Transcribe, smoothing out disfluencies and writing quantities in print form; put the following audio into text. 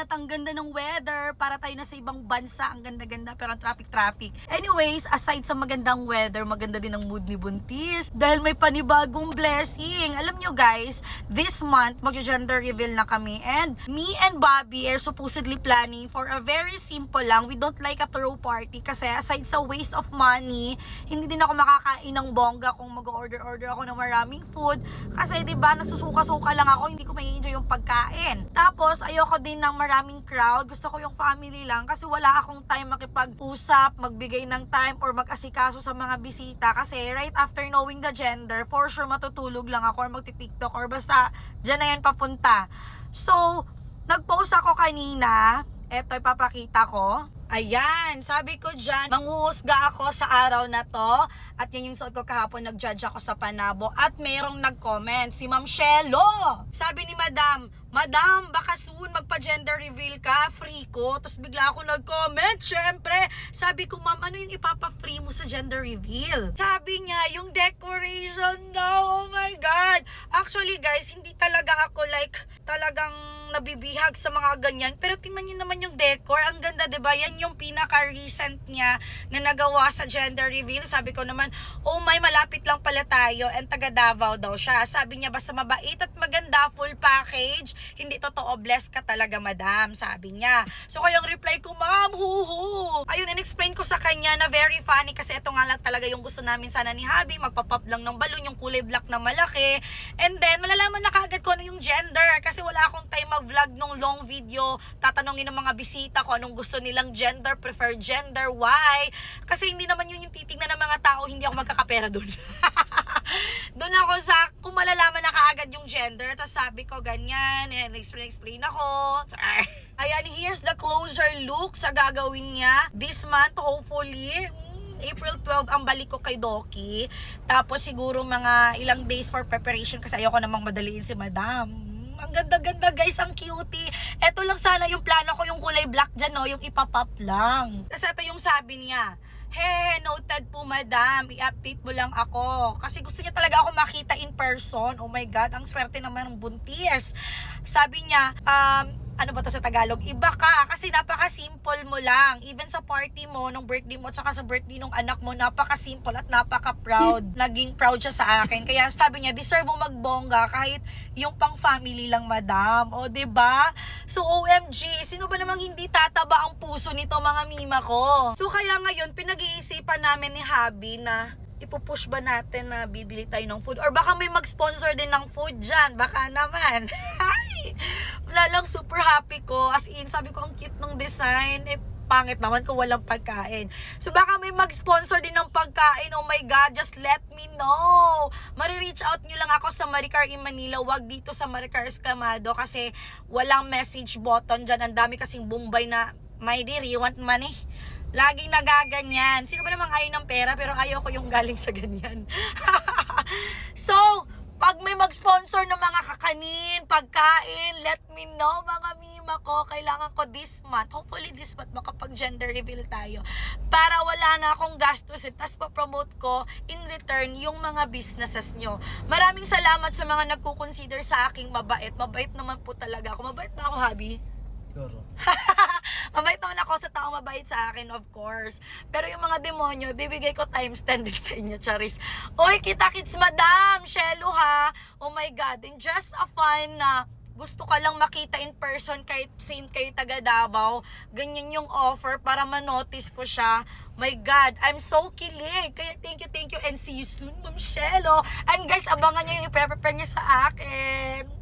at ang ganda ng weather. Para tayo na sa ibang bansa. Ang ganda-ganda pero ang traffic. Anyways, aside sa magandang weather, maganda din ang mood ni Buntis. Dahil may panibagong blessing. Alam nyo guys, this month, mag-gender reveal na kami. And me and Bobby are supposedly planning for a very simple lang. We don't like a throw party. Kasi aside sa waste of money, hindi din ako makakain ng bongga kung mag-order ako ng maraming food. Kasi diba, nagsusuka-suka lang ako. Hindi ko mai-enjoy yung pagkain. Tapos, ayoko din ng maraming crowd. Gusto ko yung family lang kasi wala akong time makipag-usap, magbigay ng time or mag-asikaso sa mga bisita kasi right after knowing the gender, for sure matutulog lang ako or magti-TikTok or basta dyan na yan papunta. So, nag-post ako kanina. Eto, ipapakita ko. Ayan, sabi ko dyan, manghuhusga ako sa araw na to. At yan yung suot ko kahapon, nag-judge ako sa Panabo. At merong nag-comment, si Ma'am Shelo. Sabi ni Madam, baka soon magpa-gender reveal ka, free ko. Tapos bigla ako nag-comment, syempre. Sabi ko, ma'am, ano yung ipapa-free mo sa gender reveal? Sabi niya, yung decoration na, oh my God. Actually guys, hindi talaga ako like, talagang nabibihag sa mga ganyan. Pero tingnan niyo naman yung decor, ang ganda, diba? Yan yung pinaka-recent niya na nagawa sa gender reveal. Sabi ko naman, oh my, malapit lang pala tayo. And taga Davao daw siya. Sabi niya, basta mabait at maganda, full package. Hindi totoo, bless ka talaga madam, sabi niya. So kayang reply ko, ma'am, huhu. Ayun, in-explain ko sa kanya na very funny kasi ito nga lang talaga yung gusto namin sana ni Habi, magpapop lang ng balon, yung kulay black na malaki. And then, malalaman na kaagad ko ano yung gender kasi wala akong time mag-vlog nung long video. Tatanungin ng mga bisita ko anong gusto nilang gender, prefer gender, why? Kasi hindi naman yun yung titignan ng mga tao, hindi ako magkakapera dun. Doon ako sa, kung malalaman na kaagad yung gender, tapos sabi ko ganyan, and explain ako. Ayan, here's the closer look sa gagawin niya. This month, hopefully, April 12 ang balik ko kay Doki. Tapos siguro mga ilang days for preparation kasi ayoko namang madaliin si madam. Ang ganda-ganda guys, ang cutie. Ito lang sana yung plano ko, yung kulay black dyan, no? Yung ipapop lang. Kasi ito yung sabi niya, hey, noted po madam, i-update mo lang ako. Kasi gusto niya talaga ako makita in person. Oh my God, ang swerte naman ng buntis. Sabi niya, ano ba to sa Tagalog? Iba ka, kasi napaka-simple mo lang. Even sa party mo, nung birthday mo, at saka sa birthday nung anak mo, napaka-simple at napaka-proud. Naging proud siya sa akin. Kaya sabi niya, deserve mo magbongga kahit yung pang family lang, madam. O, diba? So, OMG, sino ba namang hindi tataba ang puso nito, mga mima ko? So, kaya ngayon, pinag-iisipan namin ni Habi na ipupush ba natin na bibili tayo ng food? Or baka may mag-sponsor din ng food dyan. Baka naman. Wala lang, super happy ko. As in, sabi ko, ang cute ng design. Eh, pangit naman kung walang pagkain. So, baka may mag-sponsor din ng pagkain. Oh my God, just let me know. Mari-reach out nyo lang ako sa Maricar in Manila. Wag dito sa Maricar Escamado kasi walang message button dyan. Ang dami kasing Bombay na, my dear, you want money? Laging nagaganyan. Sino ba namang ayaw ng pera pero ayaw ko yung galing sa ganyan. So, pag may mag-sponsor ng mga kakanin, pagkain, let me know mga mima ko. Kailangan ko this month, hopefully this month makapag-gender reveal tayo. Para wala na akong gastusin. Tapos pa-promote ko in return yung mga businesses nyo. Maraming salamat sa mga nagkukonsider sa aking mabait. Mabait naman po talaga ako. Mabait ba ako, Habi? Siguro. Mabait naman ako sa taong mabait sa akin, of course. Pero yung mga demonyo, bibigay ko times 10 din sa inyo, Charis. Oy, kita-kits, madam! Shelo, ha? Oh my God. And just a fun na gusto ka lang makita in person kahit same kayo taga Davao. Ganyan yung offer para manotice ko siya. My God, I'm so kilig. Kaya thank you, and see you soon, Ma'am Shelo. And guys, abangan nyo yung i-prepare niya sa akin.